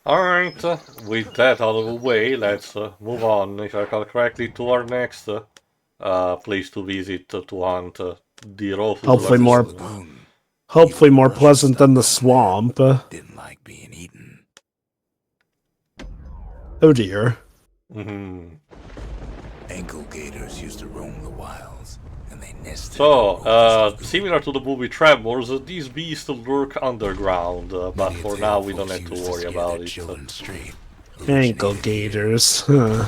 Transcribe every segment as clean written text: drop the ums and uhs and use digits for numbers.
Alright, with that out of the way, let's move on, if I recall correctly, to our next place to visit to hunt the raw food Hopefully more, lagoon. hopefully more pleasant than the swamp. Didn't like being eaten. Oh dear. Ankle gators used to roam the wilds, and they nested. So, similar to the movie Tremors, these beasts lurk underground, but for now we don't have to worry about it. Ankle gators, huh.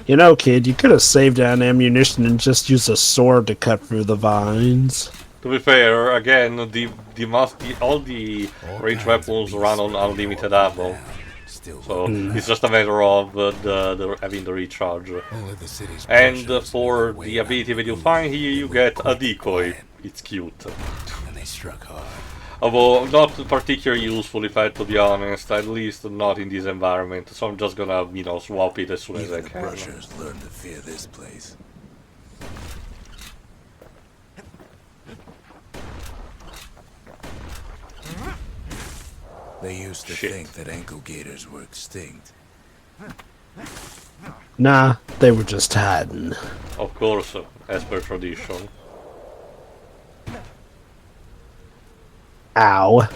You know, kid, you could have saved on ammunition and just used a sword to cut through the vines. To be fair, again, all the range weapons run on unlimited ammo, so it's just a matter of having the recharge. And for the ability that you find here, you get a decoy. It's cute. And they struck hard. Although not particularly useful, if I had to be honest, at least not in this environment. So I'm just gonna, you know, swap it as soon as I can. Brushers learned to fear this place. They used to think that ankle gators were extinct. Nah, they were just hiding. Of course, as per tradition. Ow.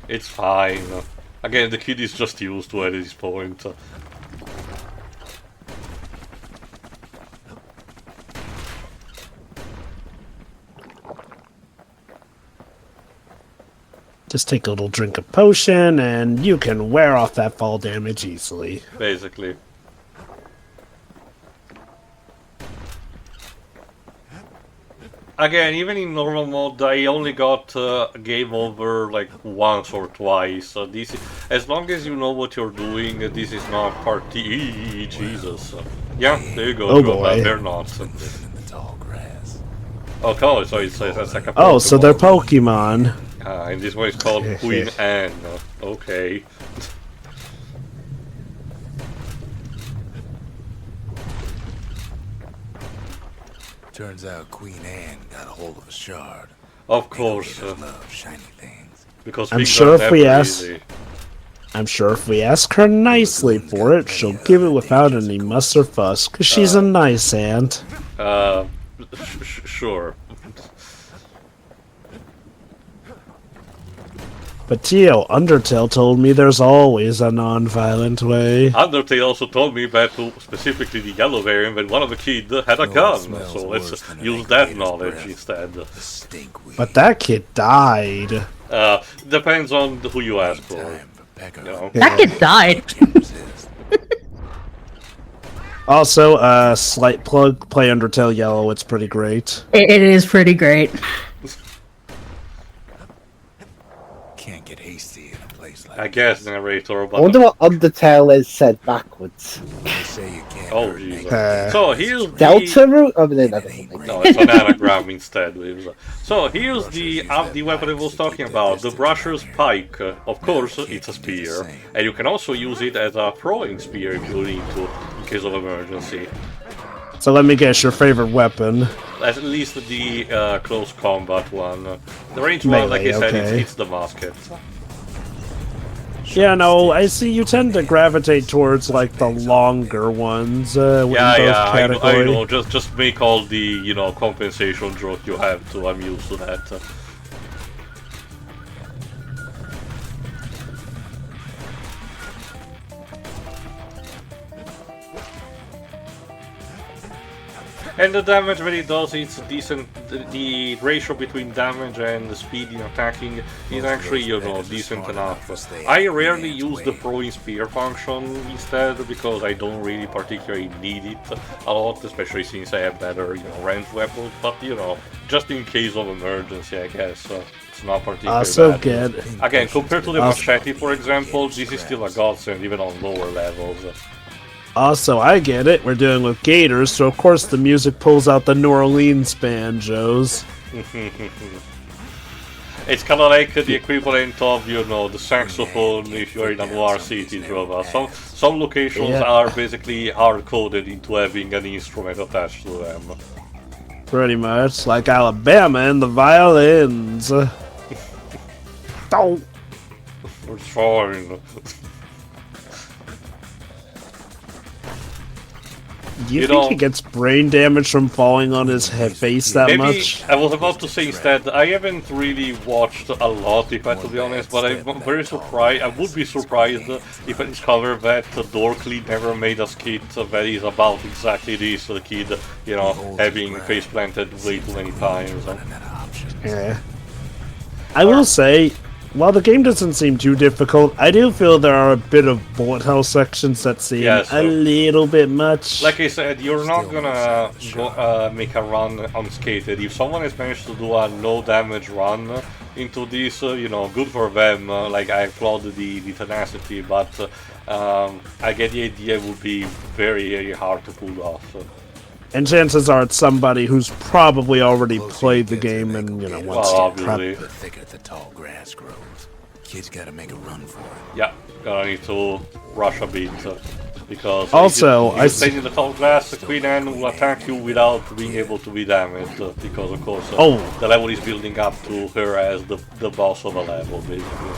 It's fine. Again, the kid is just used to it at this point. Just take a little drink of potion, and you can wear off that fall damage easily. Basically. Again, even in normal mode, I only got game over like once or twice. So this, as long as you know what you're doing, this is not party. Jesus. Yeah, there you go. Oh boy. They're not. Oh, cool. So it's like a Pokemon. Oh, so they're Pokemon. And this one is called Queen Anne. Okay. Turns out Queen Anne got a hold of a shard. Of course. Love shiny things. Because I'm sure if we ask her nicely for it, she'll give it without any muss or fuss, because she's a nice aunt. Sure. But Tio, Undertale told me there's always a non-violent way. Undertale also told me that, specifically the yellow variant, that one of the kids had a gun, so let's use that knowledge instead. But that kid died. Depends on who you ask for. You know? That kid died. Also, slight plug, play Undertale Yellow, it's pretty great. It is pretty great. Can't get hasty in a place like I guess, narrator, but... I wonder what Undertale is said backwards. They say you can't Oh, Jesus. So here's the... Delta route? I mean, I don't know. No, it's an anagram instead. So here's the weapon I was talking about, the Brusher's Pike. Of course, it's a spear, and you can also use it as a throwing spear if you need to, in case of emergency. So let me guess, your favorite weapon? At least the close combat one. The range one, like I said, okay. it's the musket. Yeah, no, I see you tend to gravitate towards, like, the longer ones, I know, just make all the, you know, compensation joke you have to, I'm used to that. And the damage that it does, it's decent. The ratio between damage and the speed in attacking is actually, you know, decent enough. I rarely use the throwing spear function instead, because I don't really particularly need it a lot, especially since I have better, you know, ranged weapons. But, you know, just in case of emergency, I guess. It's not particularly bad. Good. Again, compared to the machete, for example, this is still a godsend, even on lower levels. Also, I get it, we're dealing with gators, so of course the music pulls out the New Orleans banjos. It's kind of like the equivalent of, you know, the saxophone if you're in a noir city drama. Some locations are basically hard-coded into having an instrument attached to them. Pretty much like Alabama and the violins. Oh. It's fine. Do you think he gets brain damage from falling on his face that maybe, much? I was about to say instead, I haven't really watched a lot, if I have to be honest, but I'm very surprised. I would be surprised if I discovered that Dorkly never made a skit that is about exactly this, the kid, you know, having face planted way too many times. Yeah. I will say, while the game doesn't seem too difficult, I do feel there are a bit of bullet hell sections that seem a little bit much. Like I said, you're not gonna make a run unscathed. If someone has managed to do a no damage run into this, you know, good for them. Like, I applaud the tenacity, but I get the idea it would be very, very hard to pull off. And chances are it's somebody who's probably already played the game and, you know, wants to prep. The thicker the tall grass grows, kids gotta make a run for it. Yeah, gonna need to rush a bit, because also, if you stay in the tall grass, the Queen Anne will attack you without being able to be damaged, because of course the level is building up to her as the boss of a level, basically.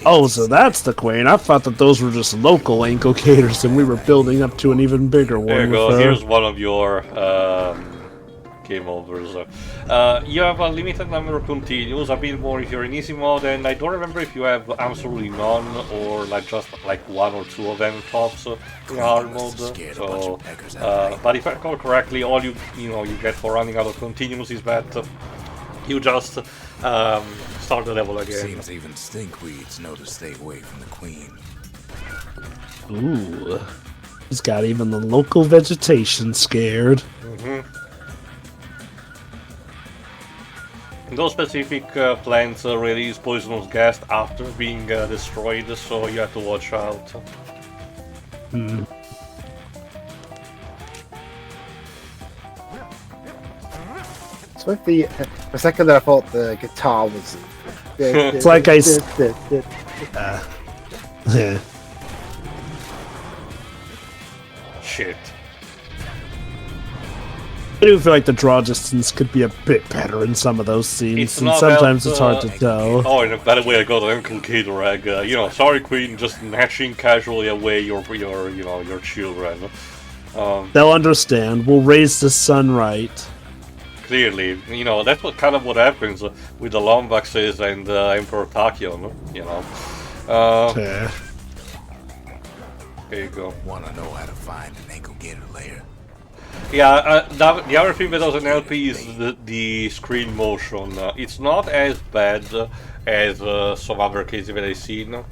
Oh, so that's the Queen. I thought that those were just local ankle gators and we were building up to an even bigger one. There you go, here's one of your game overs. You have a limited number of continues, a bit more if you're in easy mode, and I don't remember if you have absolutely none or like just like one or two of them tops in hard mode. So, but if I recall correctly, all you get for running out of continues is that you just start the level again. Seems even stinkweeds know to stay away from the Queen. Ooh, he's got even the local vegetation scared. Those specific plants release poisonous gas after being destroyed, so you have to watch out. It's like the second that I thought the guitar was. It's like I. Yeah. Shit. I do feel like the draw distance could be a bit better in some of those scenes, and sometimes it's hard to tell. Oh, and by the way, I got an Uncle Gator egg. You know, sorry, Queen, just snatching casually away your children. They'll understand. We'll raise the sun right. Clearly, you know, that's what happens with the Lombaxes and Emperor Tachyon, you know. Yeah. There you go. Wanna know how to find an ankle gator lair? Yeah, the other thing that doesn't help is the screen motion. It's not as bad as some other cases that I've seen.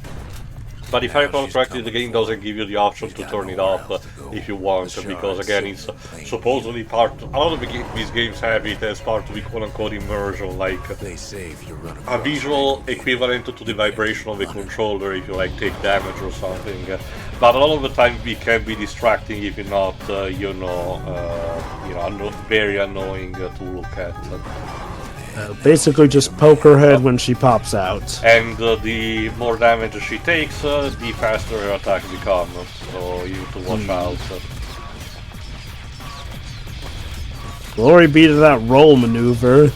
But if I recall correctly, the game doesn't give you the option to turn it off if you want, because again, it's supposedly part. A lot of these games have it as part of the quote-unquote immersion, like a visual equivalent to the vibration of the controller if you like take damage or something. But a lot of the time it can be distracting if you're not, very annoying to look at. Basically just poke her head when she pops out. And the more damage she takes, the faster her attack becomes, so you need to watch out. Glory be to that roll maneuver.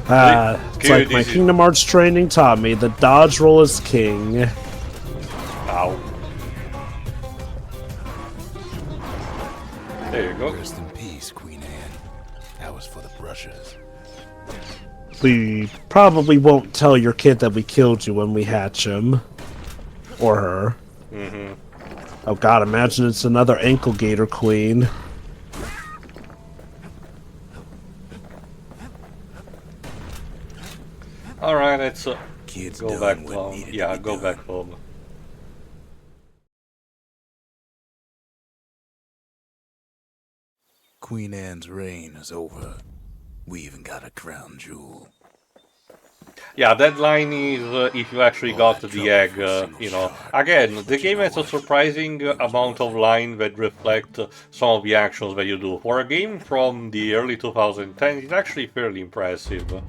It's like my Kingdom Hearts training taught me, the dodge roll is king. Ow. There you go. Rest in peace, Queen Anne. That was for the brushes. We probably won't tell your kid that we killed you when we hatch him. Or her. Oh god, imagine it's another ankle gator queen. Alright, let's Kids go back home. Yeah, go back home. Queen Anne's reign is over. We even got a crown jewel. Yeah, that line is if you actually got the egg, you know. Again, the game has a surprising amount of lines that reflect some of the actions that you do. For a game from the early 2010s, it's actually fairly impressive.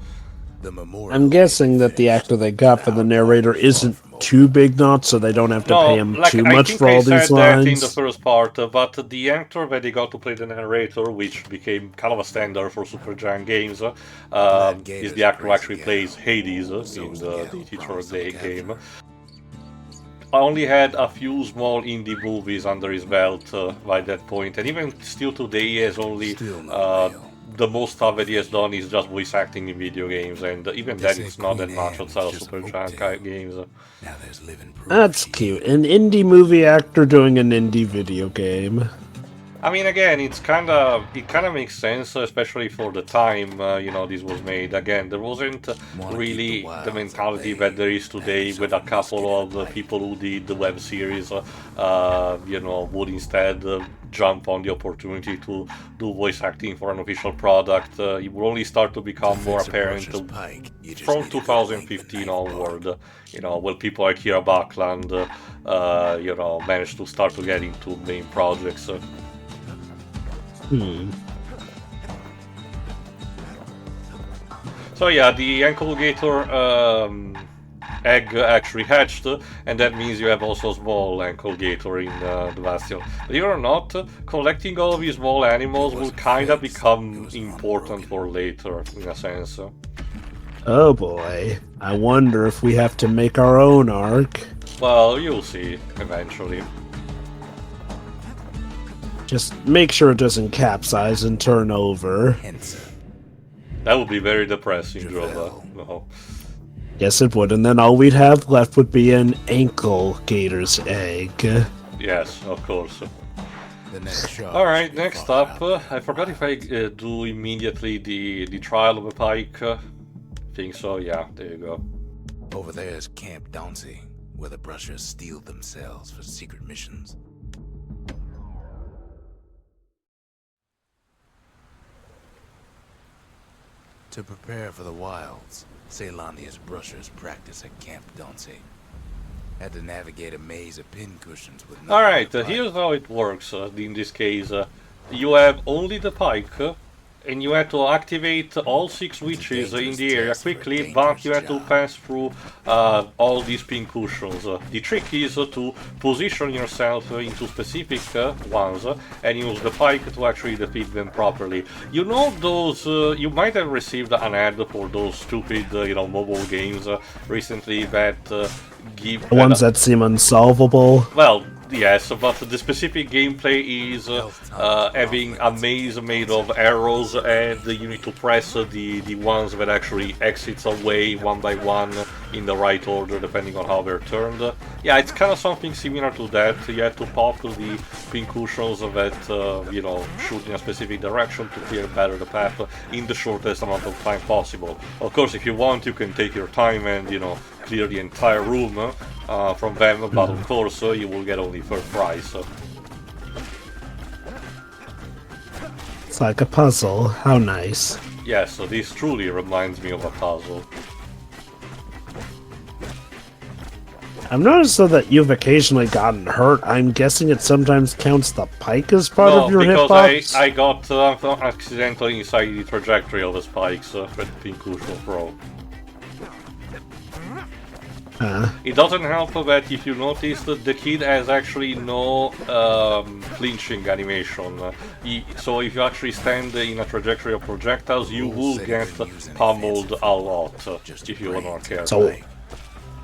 The memorial I'm guessing that the finished. actor they got for the narrator isn't too big not, so they don't have to pay No, him like too I much think for I all said these that in the lines. first part, but the actor that they got to play the narrator, which became kind of a standard for Supergiant games, Glad is Gators the actor who praise actually the plays gal. Hades in So's the gal Teacher of promised the to look game. after her. I only had a few small indie movies under his belt by that point, and even still today he has only Still no uh, mail. the most stuff that he has done is just voice acting in video games, and even They then say it's not that Queen much Anne was outside of just a Supergiant folktale. games. Now there's living proof That's she cute. ain't. An indie movie actor doing an indie video game. I mean, again, it kind of makes sense, especially for the time this was made. Again, there wasn't Wanna keep the really the wilds at mentality bay. that there is Have today with a yourself a couple of musket and a pike. people who did the web series, would instead jump on the opportunity to do voice acting for an official product. It will only start to To become more fix a apparent brusher's pike, you just from need a good length of 2015 knife bark. onward. When people like Kira Buckland, managed to start to get into main projects. Hmm. So yeah, the ankle gator egg actually hatched, and that means you have also small ankle gator in the Bastion. Believe it or not, collecting all of these small animals will kind of become important for later, in a sense. Oh boy. I wonder if we have to make our own arc. Well, you'll see, eventually. Just make sure it doesn't capsize and turn over. Henson. That would be very depressing, Jova. Javel. No. Yes, it would. And then all we'd have left would be an ankle gator's egg. Yes, of course. The next shot. Alright, next up, I forgot if I do immediately the trial of a pike. Think so, yeah, there you go. Over there is Camp Dauncey, where the brushers steel themselves for secret missions. To prepare for the wilds, Caelondia's brushers practice at Camp Dauncey. Had to navigate a maze of pincushions with no Alright, other here's pike. how it works in this case. You have only the pike, and you have to activate all 6 witches in the area quickly, but you have to pass through all these pincushions. The trick is to position yourself into specific ones and use the pike to actually defeat them properly. You know those, you might have received an ad for those stupid, mobile games recently that give... The ones that seem unsolvable. Well, yes, but the specific gameplay is having a maze made of arrows, and you need to press the ones that actually exits away one by one in the right order, depending on how they're turned. Yeah, it's kind of something similar to that. You have to pop to the pincushions that, shoot in a specific direction to clear better the path in the shortest amount of time possible. Of course, if you want, you can take your time and, clear the entire room from them, but of course you will get only first prize. It's like a puzzle. How nice. Yes, so this truly reminds me of a puzzle. I've noticed though that you've occasionally gotten hurt. I'm guessing it sometimes counts the pike as part No, of your because hitbox? I got accidentally inside the trajectory of the spikes with Pincushion Pro. It doesn't help that if you notice that the kid has actually no flinching animation. So if you actually stand in a trajectory of projectiles, you will get pummeled a lot if you are not careful. So,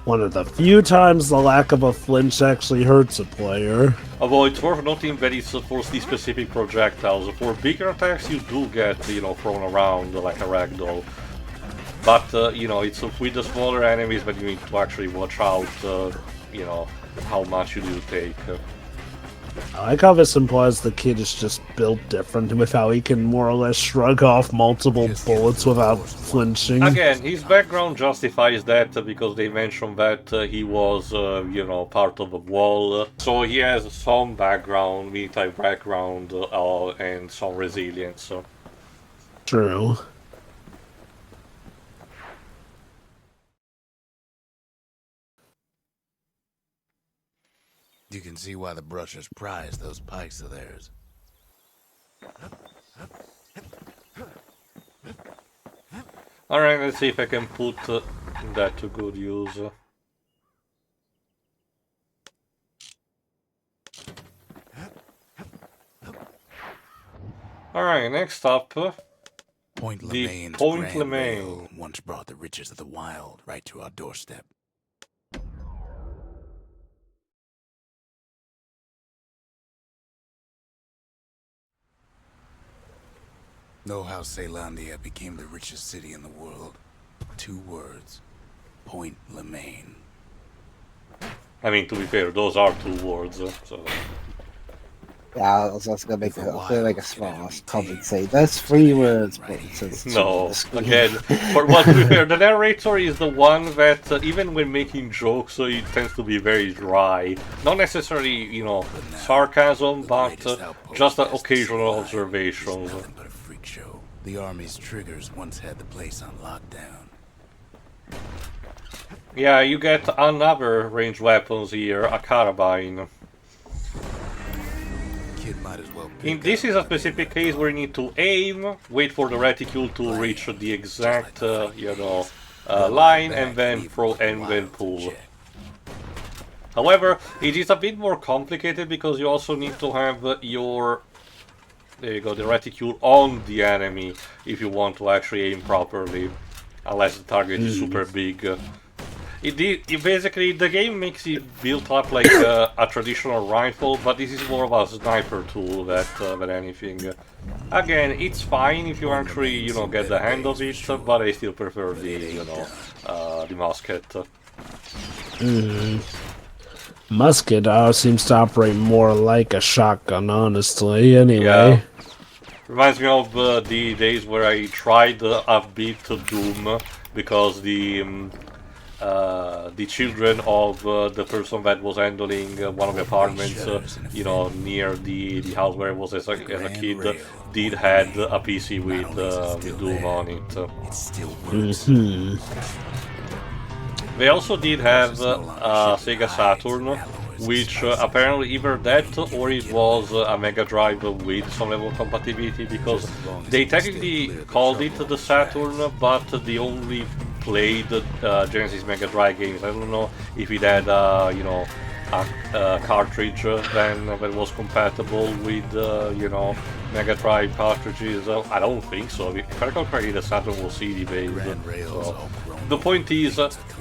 one of the few times the lack of a flinch actually hurts a player. Although it's worth noting that it's for the specific projectiles. For bigger attacks, you do get, thrown around like a ragdoll. But, it's with the smaller enemies that you need to actually watch out, how much you do take. I like how this implies the kid is just built different with how he can more or less shrug off multiple bullets without flinching. Again, his background justifies that because they mentioned that he was, part of a wall. So he has some background, military background, and some resilience. True. You can see why the brushers prize those pikes of theirs. Alright, let's see if I can put that to good use. Alright, next up, Point the Lemaign's Point Grand Lemaign. Rail once brought the riches of the wild right to our doorstep. Know how Caelondia became the richest city in the world? 2 words. Point Lemaign. I mean, to be fair, those are 2 words, so... Yeah, I was also gonna make a small comment say that's 3 words, but it says 2 on No, the screen. again, for well, to be fair, the narrator is the one that, even when making jokes, he tends to be very dry. Not necessarily, you know, sarcasm, but just occasional observations. Nothing but a freak show. The army's triggers once had the place on lockdown. Yeah, you get another ranged weapons here, a carbine. Kid might as well This is a specific case where you need to aim, wait for the reticule to reach the exact, you know, line, and then throw and then pull. However, it is a bit more complicated because you also need to have your, there you go, the reticule on the enemy if you want to actually aim properly, unless the target is super big. It basically, the game makes it built up like a traditional rifle, but this is more of a sniper tool than anything. Again, it's fine if you actually, you know, get the hand of it, but I still prefer the, you know, the musket. Musket seems to operate more like a shotgun, honestly, anyway. Yeah. Reminds me of the days where I tried a bit of Doom, because the children of the person that was handling one of the apartments, you know, near the house where I was as a kid, did had a PC with Doom on it. It still works. They also did have a Sega Saturn, which apparently either that or it was a Mega Drive with some level of compatibility, because they technically called it the Saturn, but they only played Genesis Mega Drive games. I don't know if it had, you know, a cartridge then that was compatible with, you know, Mega Drive cartridges. I don't think so. If I recall correctly, the Saturn was CD based. So. The point is,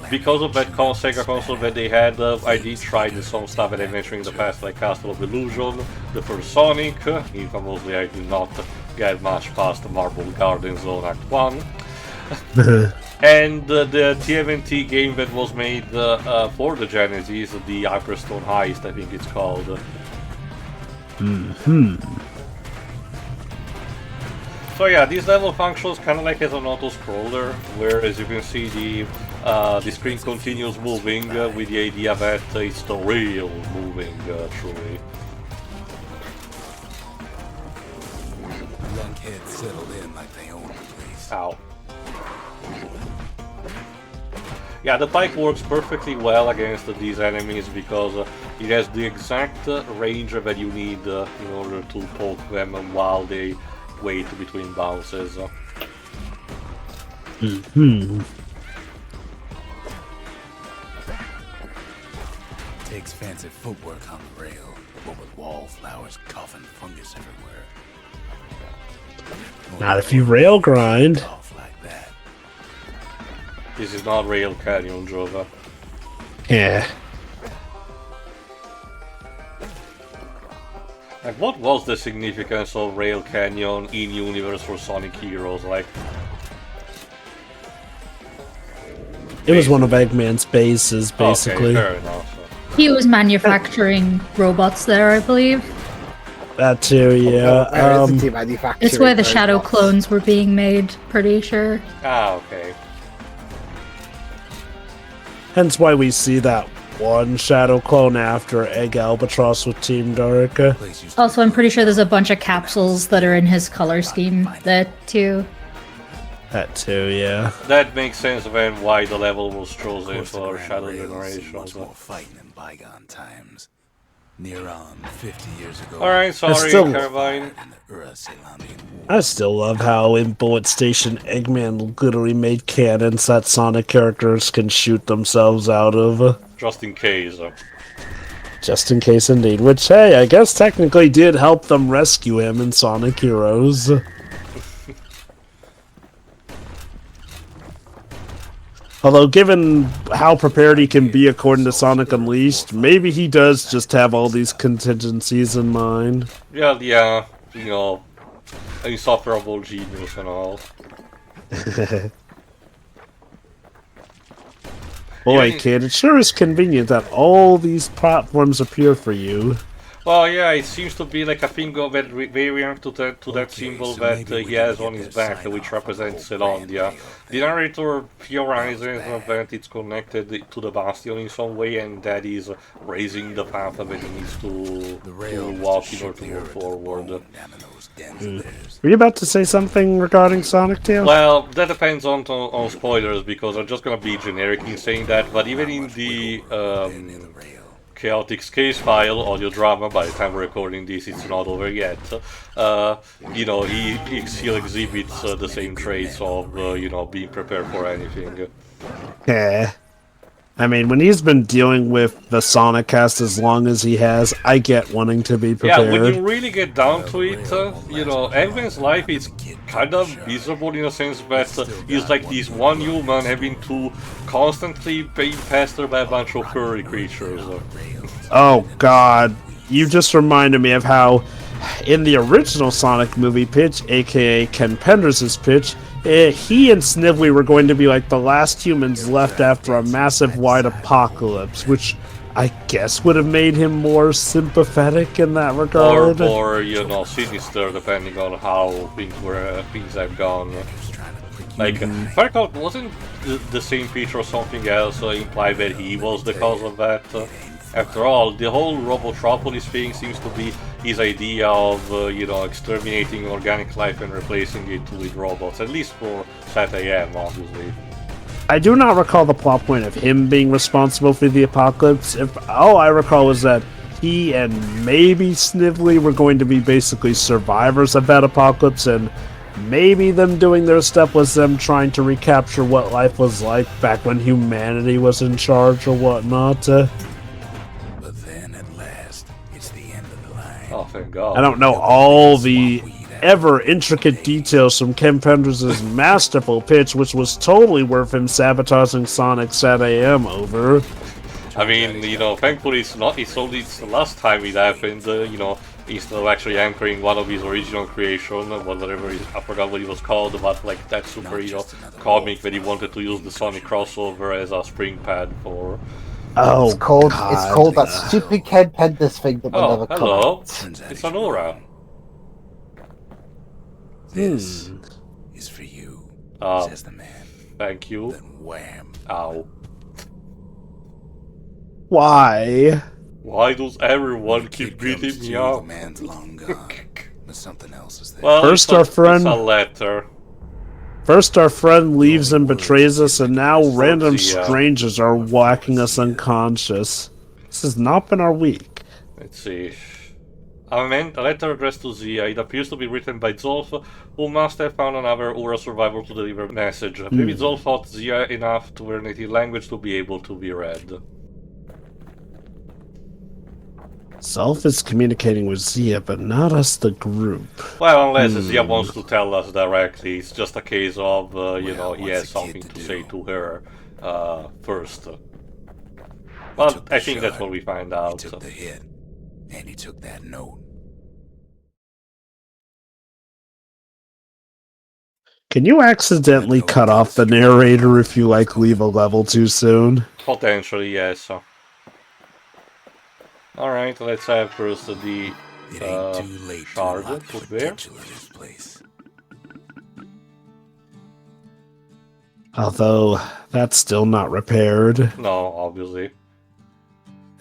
because of that Sega console that they had, I did try some stuff that I mentioned in the past, like Castle of Illusion, the first Sonic. Infamously, I did not get much past the Marble Garden Zone Act 1. And the TMNT game that was made for the Genesis, the Hyperstone Heist, I think it's called. So yeah, this level functions kind of like as an auto-scroller, where, as you can see, the screen continues moving with the idea that it's the real moving, truly. Lunkheads settled in like they own the place. Ow. Yeah, the pike works perfectly well against these enemies because it has the exact range that you need in order to poke them while they wait between bounces. Takes fancy footwork on the rail, but with wallflowers, coffin, fungus everywhere. Not if you rail grind. Off like that. This is not Rail Canyon, Jova. Yeah. Like, what was the significance of Rail Canyon in universe for Sonic Heroes? Like, It was one of Eggman's bases, basically. Okay, fair enough. He was manufacturing robots there, I believe. That too, yeah. Where is the manufacturing It's where the shadow robots? clones were being made, pretty sure. Ah, okay. Hence why we see that one shadow clone after Egg Albatross with Team Dark. Place used to Also, I'm pretty sure there's a bunch of capsules that are in his color scheme there, too. That too, yeah. That makes sense then why the level was chosen course, the for Grand Shadow Rails see Generation. much more fighting in bygone times. Near on 50 years ago. Alright, sorry, still- Carbine. In the Caelondian War. I still love how in Bullet Station, Eggman literally made cannons that Sonic characters can shoot themselves out of. Just in case. Just in case, indeed. Which, hey, I guess technically did help them rescue him in Sonic Heroes. Although, given how prepared he can be according to Sonic Unleashed, maybe he does just have all these contingencies in mind. Yeah, you know, insufferable genius and all. Boy, Yeah. kid, it sure is convenient that all these platforms appear for you. Well, yeah, it seems to be like a thing of that variant to that symbol so that maybe he we has can on get his their back, sign which off represents the whole brand Caelondia. deal. The narrator theorizes that it's connected to the Bastion in some way, and that is raising the path that he needs The to rail walk must in have order shipped to the move earth to the forward. bone down in those dens of theirs. Were you about to say something regarding Sonic Tail? Well, that depends on spoilers, because I'm just gonna be generic in saying that, but even in the Near the rail. Chaotic Case File audio drama, by the time we're recording this, it's not over yet. You know, he still exhibits the same traits of, you know, being prepared for anything. Yeah. I mean, when he's been dealing with the Sonic cast as long as he has, I get wanting to be Yeah, prepared. when you really get down to it, you know, Eggman's life is kind of miserable in a sense that he's like this one human having to constantly be pestered by a bunch of furry creatures. Oh god, you just reminded me of how in the original Sonic movie pitch, aka Ken Penders' pitch, he and Snively were going to be like the last humans left after a massive wide apocalypse, which I guess would have made him more sympathetic in that regard. Or you know, sinister, depending on how things have gone. Like, Farcout wasn't the same pitch or something else implied that he was the cause of that. After all, the whole Robotropolis thing seems to be his idea of, you know, exterminating organic life and replacing it with robots, at least for SAT-AM, obviously. I do not recall the plot point of him being responsible for the apocalypse. If all I recall was that he and maybe Snively were going to be basically survivors of that apocalypse, and maybe them doing their stuff was them trying to recapture what life was like back when humanity was in charge or whatnot. But then at last, it's the end of the line. Oh, thank God. I don't know all the ever intricate details from Ken Penders' masterful pitch, which was totally worth him sabotaging Sonic SAT-AM over. I mean, you know, thankfully it's the last time it happened, you know, instead of actually anchoring one of his original creation, whatever, I forgot what it was called, but like that superhero comic that he wanted to use the Sonic crossover as a spring pad for. Oh, It's called God. that stupid Ken Penders thing that will Oh, never come hello. out. It's an aura. This is for you, says the man. Thank you. Then wham. Ow. Why? Why does everyone keep Kid comes beating me to, up? The man's long gone, but something else is there. Well, First it's our friend- it's a letter. First our friend leaves and betrays us, and now random Zia. strangers are whacking us unconscious. This has not been our week. Let's see. A letter addressed to Zia. It appears to be written by Zolf, who must have found another Aura survivor to deliver a message. Maybe Zolf thought Zia enough to her native language to be able to be read. Self is communicating with Zia, but not us, the group. Well, unless Zia wants to tell us directly, it's just a case of, you know, he what's has a something kid to to say do? to her first. But took the I think that's shot, what we find He out. took the hit, and he took that note. Can you accidentally cut off the narrator if you, like, leave a level too soon? Potentially, yes. Alright, let's have first the It ain't too late to shard unlock the put there. potential of this place. Although, that's still not repaired. No, obviously.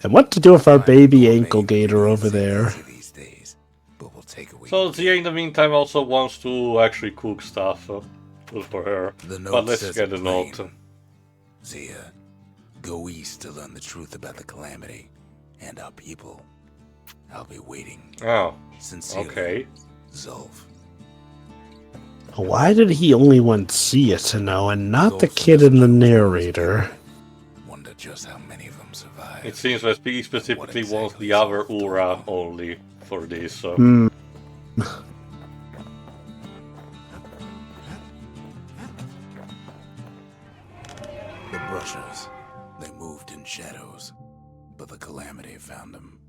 And what to do with our baby Gourmet ankle gator over there? easy these days, but we'll take a week. So Zia in the meantime also wants to actually cook stuff for her. The note But let's says get it the note. plain. Zia, go east to learn the truth about the calamity and our people. I'll be waiting. Oh, Sincerely, okay. Zulf. Why did he only want Sia to know and not the Zulf's kid in the message narrator? Wonder just how many of them survived. It seems that he specifically What wants exactly the other Zulf told Ura them. only for this. Hmm. The Brushers, they moved in shadows, but the Calamity found them.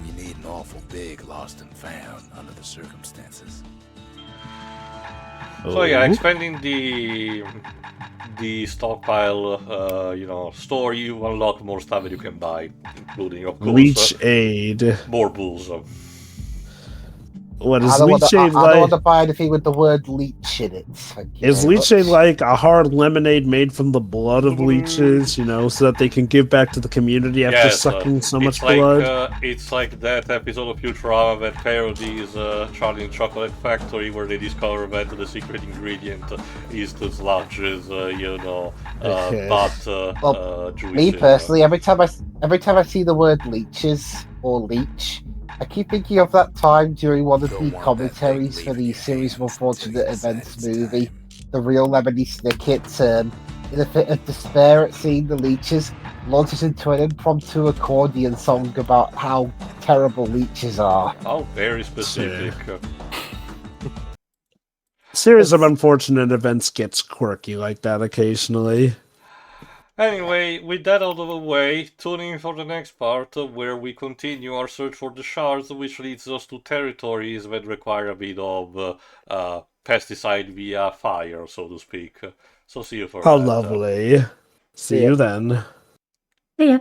We need an awful big lost and found under the circumstances. So yeah, Oh. expanding the stockpile, store, you unlock more stuff that you can buy, including, of course, Leech aid. more bulls. What I is don't want leech to. I aid don't like? want to buy anything with the word leech in it. Thank you Is very leech aid much. like a hard lemonade made from the blood of leeches, so that they can give back to the community after Yes, sucking so much it's like blood? it's like that episode of Futurama that parodies Charlie and Chocolate Factory, where they discover that the secret ingredient is the sludges, juices. Me personally, every time I see the word leeches or leech, I keep thinking of that time during one of Don't the want that commentaries thing for leaving the your series of hands unfortunate until you decide events it's movie, time. the real Lemony Snicket, in a fit of despair at seeing the leeches, launches into an impromptu accordion song about how terrible leeches are. Oh, very specific. Series of unfortunate events gets quirky like that occasionally. Anyway, with that out of the way, tune in for the next part where we continue our search for the shards, which leads us to territories that require a bit of pesticide via fire, so to speak. So see you for How that. lovely. See Yeah. you then. Yeah.